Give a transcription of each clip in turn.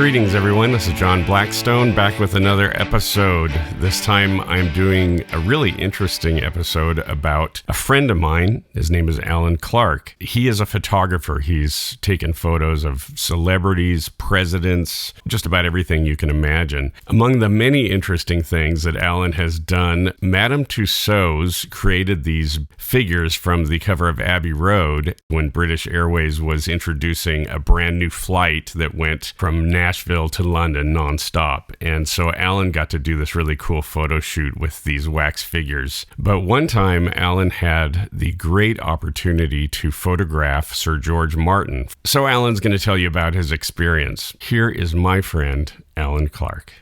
Greetings, everyone. This is John Blackstone back with another episode. This time I'm doing a really interesting episode about a friend of mine. His name is Alan Clark. He is a photographer. He's taken photos of celebrities, presidents, just about everything you can imagine. Among the many interesting things that Alan has done, Madame Tussauds created these figures from the cover of Abbey Road when British Airways was introducing a brand new flight that went from Nashville to London nonstop. And so Alan got to do this really cool photo shoot with these wax figures. But one time, Alan had the great opportunity to photograph Sir George Martin. So Alan's going to tell you about his experience. Here is my friend, Alan Clark.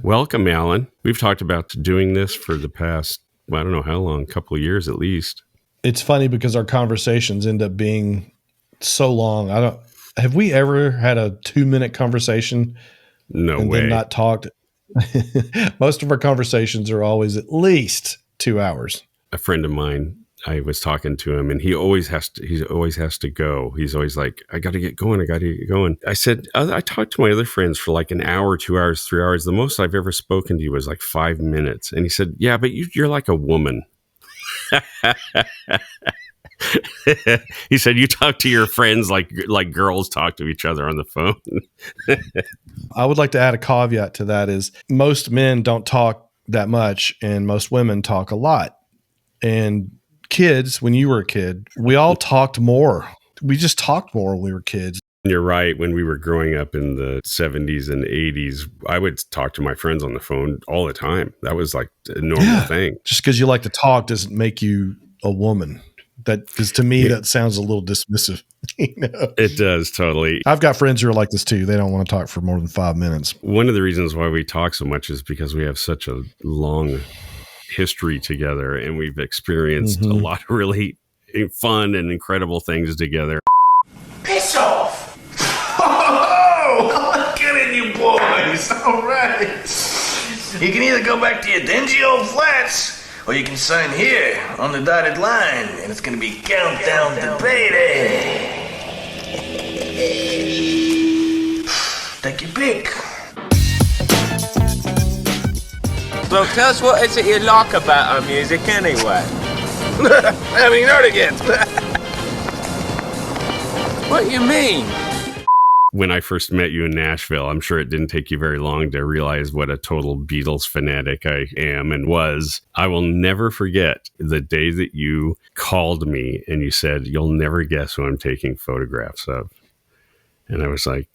Welcome, Alan. We've talked about doing this for the past, I don't know how long, a couple of years at least. It's funny because our conversations end up being so long. Have we ever had a 2-minute conversation? No and way. Then not talked. Most of our conversations are always at least 2 hours. A friend of mine, I was talking to him, and he always has to go. He's always like, I got to get going. I said, I talked to my other friends for like an hour, 2 hours, 3 hours. The most I've ever spoken to you was like 5 minutes. And he said, yeah, but you're like a woman. He said, you talk to your friends like girls talk to each other on the phone. I would like to add a caveat to that is most men don't talk that much and most women talk a lot. And kids, when you were a kid, we all talked more. We just talked more when we were kids. You're right. When we were growing up in the 70s and 80s, I would talk to my friends on the phone all the time. That was like a normal thing. Just because you like to talk doesn't make you a woman. Because to me, that sounds a little dismissive. It does, totally. I've got friends who are like this too. They don't want to talk for more than 5 minutes. One of the reasons why we talk so much is because we have such a long history together, and we've experienced a lot of really fun and incredible things together. Piss off! Oh, get in, you boys! All right. You can either go back to your dingy old flats, or you can sign here on the dotted line, and it's going to be countdown to payday. Take your pick. So tell us, what is it you like about our music anyway? I haven't even heard it yet. What do you mean? When I first met you in Nashville, I'm sure it didn't take you very long to realize what a total Beatles fanatic I am and was. I will never forget the day that you called me and you said, you'll never guess who I'm taking photographs of. And I was like,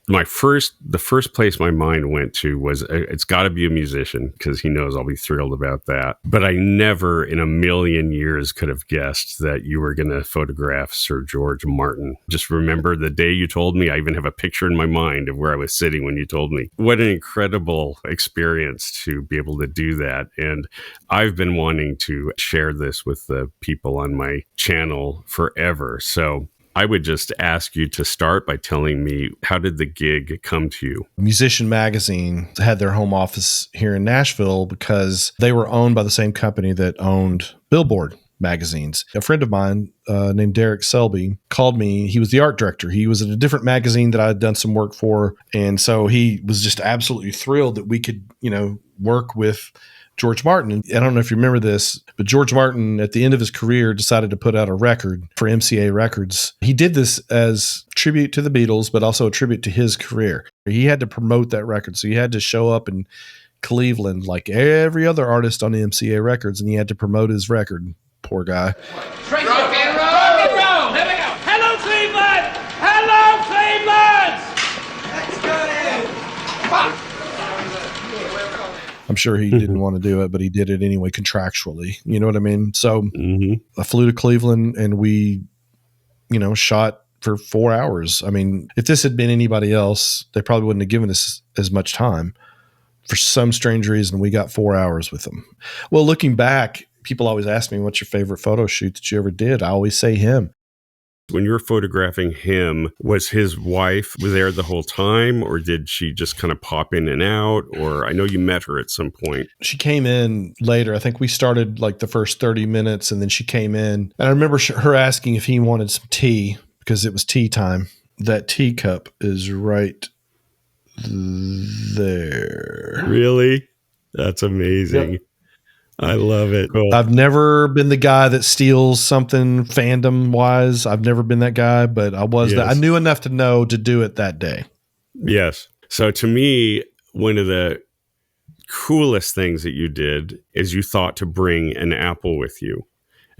the first place my mind went to was, it's got to be a musician, because he knows I'll be thrilled about that. But I never in a million years could have guessed that you were going to photograph Sir George Martin. Just remember the day you told me. I even have a picture in my mind of where I was sitting when you told me. What an incredible experience to be able to do that. And I've been wanting to share this with the people on my channel forever. So I would just ask you to start by telling me, how did the gig come to you? Musician Magazine had their home office here in Nashville because they were owned by the same company that owned Billboard magazines. A friend of mine named Derek Selby called me. He was the art director. He was at a different magazine that I had done some work for. And so he was just absolutely thrilled that we could, work with George Martin. And I don't know if you remember this, but George Martin, at the end of his career, decided to put out a record for MCA Records. He did this as tribute to the Beatles, but also a tribute to his career. He had to promote that record. So he had to show up in Cleveland like every other artist on MCA Records, and he had to promote his record. Poor guy. Rock and roll! Rock and roll! Here we go! Hello, Cleveland! Hello, Cleveland! Let's go! Come on! I'm sure he didn't want to do it, but he did it anyway contractually. You know what I mean? So I flew to Cleveland and we, shot for 4 hours. I mean, if this had been anybody else, they probably wouldn't have given us as much time. For some strange reason, we got 4 hours with them. Well, looking back, people always ask me, what's your favorite photo shoot that you ever did? I always say him. When you were photographing him, was his wife there the whole time, or did she just kind of pop in and out? Or I know you met her at some point. She came in later. I think we started like the first 30 minutes and then she came in. And I remember her asking if he wanted some tea because it was tea time. That teacup is right there. Really? That's amazing. Yep. I love it. Cool. I've never been the guy that steals something fandom wise. I've never been that guy, but I was that. I knew enough to know to do it that day. Yes. So to me, one of the coolest things that you did is you thought to bring an apple with you.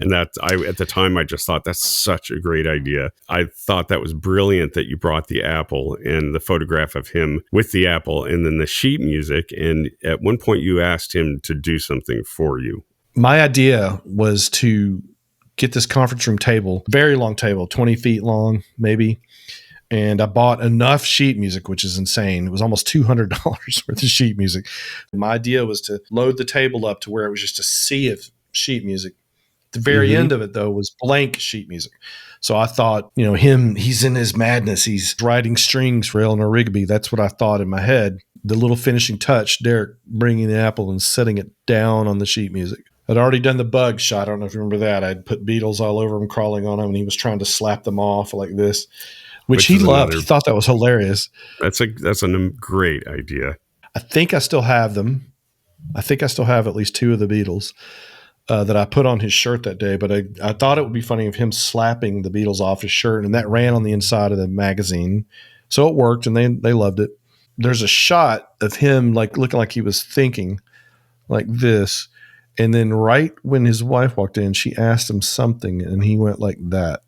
And at the time, I just thought that's such a great idea. I thought that was brilliant that you brought the apple and the photograph of him with the apple and then the sheet music. And at one point you asked him to do something for you. My idea was to get this conference room table, very long table, 20 feet long, maybe. And I bought enough sheet music, which is insane. It was almost $200 worth of sheet music. My idea was to load the table up to where it was just a sea of sheet music. The very end of it, though, was blank sheet music. So I thought, he's in his madness. He's writing strings for Eleanor Rigby. That's what I thought in my head. The little finishing touch, Derek bringing the apple and setting it down on the sheet music. I'd already done the bug shot. I don't know if you remember that. I'd put Beatles all over him, crawling on him, and he was trying to slap them off like this, which he loved. He thought that was hilarious. That's a great idea. I think I still have them. I think I still have at least 2 of the Beatles. That I put on his shirt that day, but I thought it would be funny of him slapping the Beatles off his shirt, and that ran on the inside of the magazine. So it worked, and they loved it. There's a shot of him like looking like he was thinking like this, and then right when his wife walked in, she asked him something, and he went like that.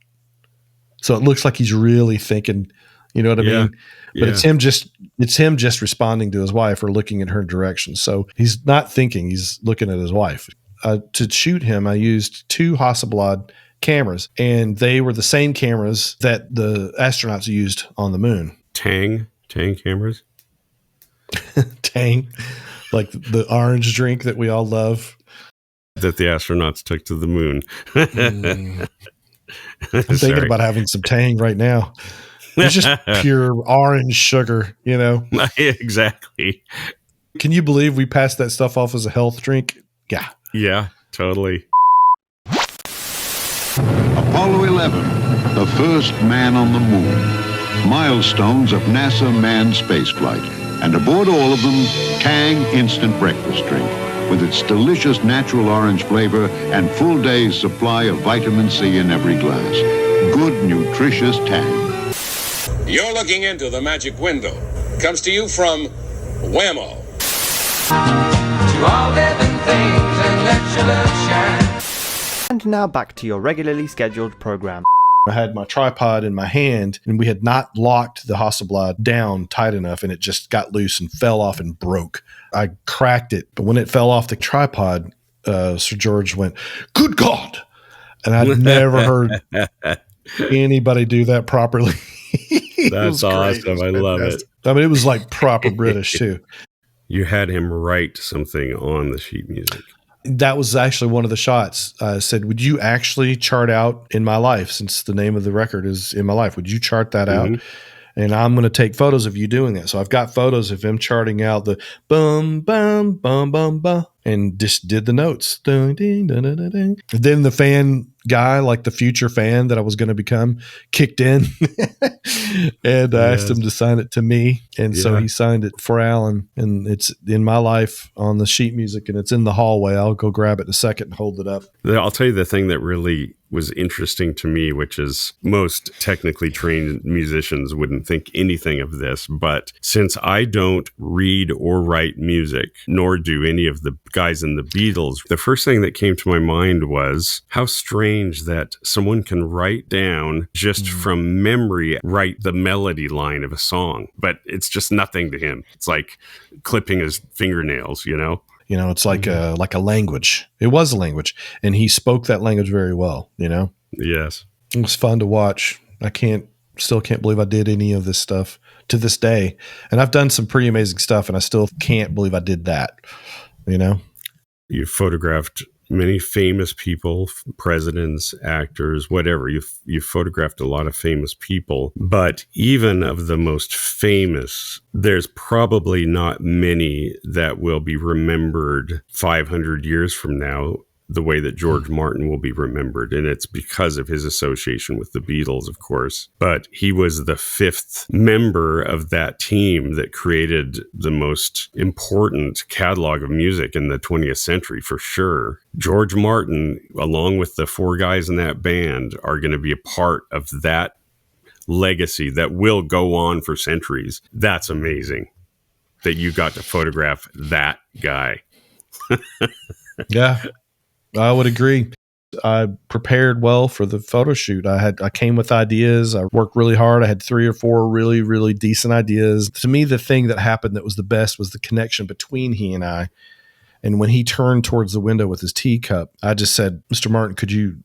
So it looks like he's really thinking, you know what I mean? But it's him just responding to his wife or looking in her direction. So he's not thinking, he's looking at his wife. To shoot him, I used 2 Hasselblad cameras, and they were the same cameras that the astronauts used on the moon. Tang cameras? Tang, like the orange drink that we all love. That the astronauts took to the moon. I'm thinking about having some Tang right now. It's just pure orange sugar, Exactly. Can you believe we passed that stuff off as a health drink? Yeah. Yeah, totally. Apollo 11, the first man on the moon. Milestones of NASA manned spaceflight. And aboard all of them, Tang instant breakfast drink with its delicious natural orange flavor and full day's supply of vitamin C in every glass. Good, nutritious Tang. You're looking into the magic window. Comes to you from Whammo. To all living things and let your love shine. And now back to your regularly scheduled program. I had my tripod in my hand, and we had not locked the Hasselblad down tight enough, and it just got loose and fell off and broke. I cracked it, but when it fell off the tripod, Sir George went, "Good God!" And I'd never heard anybody do that properly. That's awesome. I love it. I mean, it was like proper British too. You had him write something on the sheet music. That was actually one of the shots. I said, would you actually chart out In My Life, since the name of the record is In My Life? Would you chart that out? And I'm going to take photos of you doing that. So I've got photos of him charting out the bum, bum, bum, bum, bum, and just did the notes. Dun, ding, dun, dun, dun, dun. And then the fan guy, like the future fan that I was going to become, kicked in and I asked him to sign it to me. And so he signed it for Alan, and it's In My Life on the sheet music, and it's in the hallway. I'll go grab it in a second and hold it up. I'll tell you the thing that really was interesting to me, which is most technically trained musicians wouldn't think anything of this. But since I don't read or write music, nor do any of the guys in the Beatles, the first thing that came to my mind was how strange that someone can write down just from memory, write the melody line of a song, but it's just nothing to him. It's like clipping his fingernails, you know? You know, it's like a language. It was a language, and he spoke that language very well, you know? Yes. It was fun to watch. I still can't believe I did any of this stuff to this day. And I've done some pretty amazing stuff, and I still can't believe I did that, you know? You photographed many famous people, presidents, actors, whatever. You've photographed a lot of famous people, but even of the most famous, there's probably not many that will be remembered 500 years from now the way that George Martin will be remembered. And it's because of his association with the Beatles, of course. But he was the fifth member of that team that created the most important catalog of music in the 20th century, for sure. George Martin, along with the four guys in that band, are going to be a part of that legacy that will go on for centuries. That's amazing that you got to photograph that guy. Yeah, I would agree. I prepared well for the photo shoot. I came with ideas. I worked really hard. I had 3 or 4 really, really decent ideas. To me, the thing that happened that was the best was the connection between he and I. And when he turned towards the window with his teacup, I just said, "Mr. Martin, could you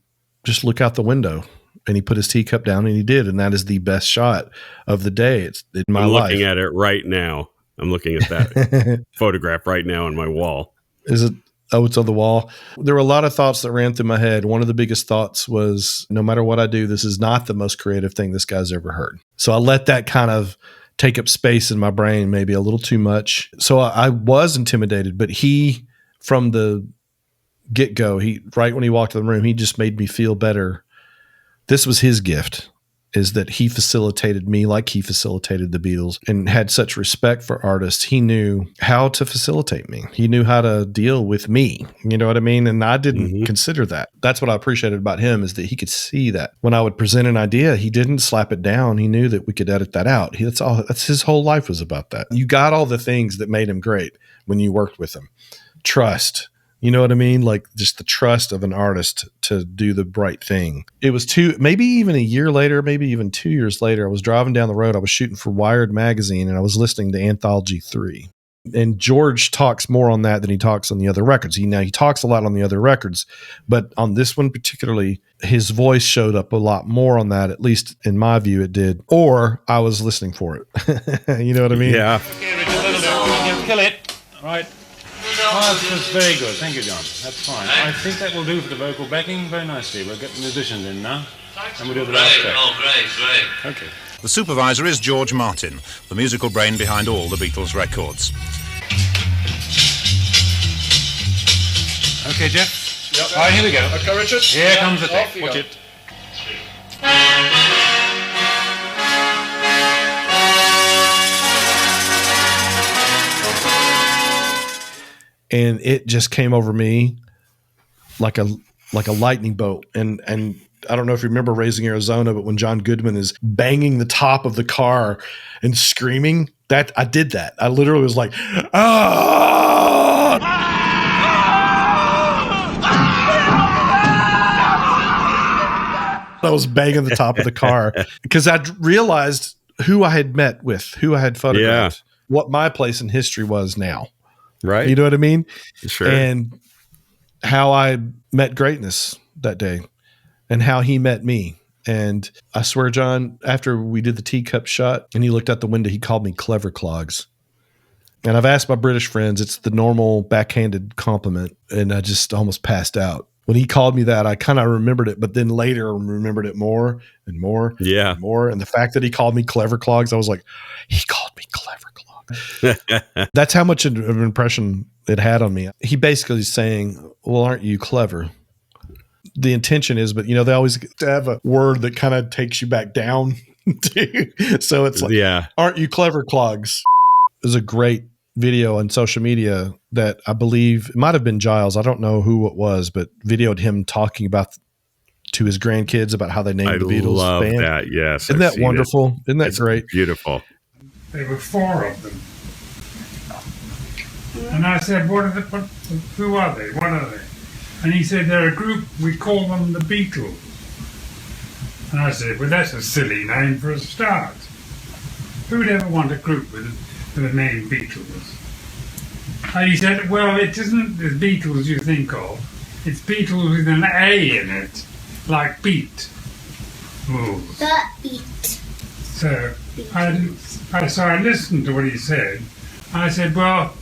just look out the window?" And he put his teacup down, and he did. And that is the best shot of the day. It's in my life. I'm looking at it right now. I'm looking at that photograph right now on my wall. Is it? Oh, it's on the wall. There were a lot of thoughts that ran through my head. One of the biggest thoughts was, no matter what I do, this is not the most creative thing this guy's ever heard. So I let that kind of take up space in my brain, maybe a little too much. So I was intimidated, but he, from the get-go, right when he walked in the room, he just made me feel better. This was his gift, is that he facilitated me like he facilitated the Beatles and had such respect for artists. He knew how to facilitate me. He knew how to deal with me. You know what I mean? And I didn't consider that. That's what I appreciated about him, is that he could see that. When I would present an idea, he didn't slap it down. He knew that we could edit that out. That's his whole life was about that. You got all the things that made him great when you worked with him. Trust. You know what I mean? Like just the trust of an artist to do the right thing. It was maybe even a year later, maybe even 2 years later, I was driving down the road. I was shooting for Wired magazine and I was listening to Anthology 3. And George talks more on that than he talks on the other records. He talks a lot on the other records, but on this one particularly, his voice showed up a lot more on that, at least in my view it did. Or I was listening for it. You know what I mean? Yeah. Okay, Richard, kill it. All right. Oh, that's very good. Thank you, John. That's fine. I think that will do for the vocal backing very nicely. We'll get the musicians in now, and we'll do the last track. Oh, great. Okay. The supervisor is George Martin, the musical brain behind all the Beatles records. Okay, Jeff? Yep. All right, here we go. Okay, Richard. Here comes the thing. Watch it. And it just came over me like a lightning bolt. And I don't know if you remember Raising Arizona, but when John Goodman is banging the top of the car and screaming, that I did that. I literally was like, ah! I was banging the top of the car because I realized who I had met with, who I had photographed, what my place in history was now. Right. You know what I mean? Sure. And how I met greatness that day and how he met me. And I swear, John, after we did the teacup shot and he looked out the window, he called me clever clogs. And I've asked my British friends, it's the normal backhanded compliment. And I just almost passed out. When he called me that, I kind of remembered it, but then later remembered it more and more and more. And the fact that he called me clever clogs, I was like, he called me clever clogs. That's how much of an impression it had on me. He basically is saying, well, aren't you clever? The intention is, but they always have a word that kind of takes you back down. So it's like, aren't you clever clogs? There's a great video on social media that I believe it might have been Giles. I don't know who it was, but videoed him talking about to his grandkids about how they named the Beatles love band. That. Yes. Isn't that wonderful? Isn't that great? Beautiful. There were 4 of them. And I said, who are they? What are they? And he said, they're a group, we call them the Beatles. And I said, well, that's a silly name for a start. Who would ever want a group with the name Beatles? And he said, well, it isn't the Beatles you think of. It's Beatles with an A in it, like beat. Ooh. The beat. So I listened to what he said. I said, well,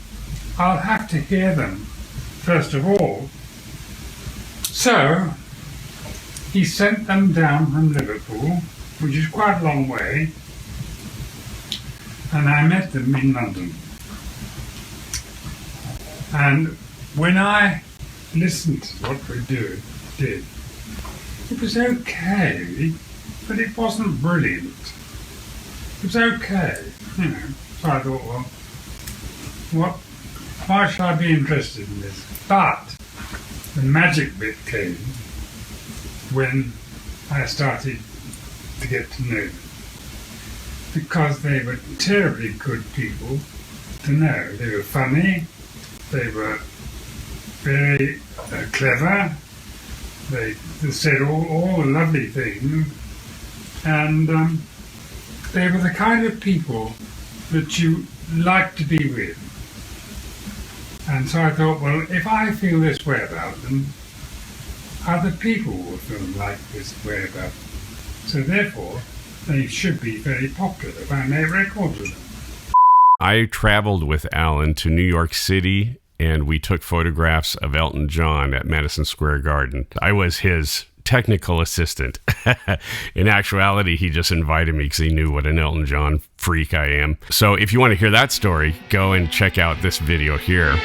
I'll have to hear them, first of all. So he sent them down from Liverpool, which is quite a long way, and I met them in London. And when I listened to what we did. It was okay, but it wasn't brilliant. It was okay, you know. So I thought, well, why should I be interested in this? But the magic bit came when I started to get to know them. Because they were terribly good people to know. They were funny, they were very clever, they said all the lovely things, and they were the kind of people that you like to be with. And so I thought, well, if I feel this way about them, other people will feel like this way about them. So therefore, they should be very popular if I make records with them. I traveled with Alan to New York City, and we took photographs of Elton John at Madison Square Garden. I was his technical assistant. In actuality, he just invited me because he knew what an Elton John freak I am. So if you want to hear that story, go and check out this video here.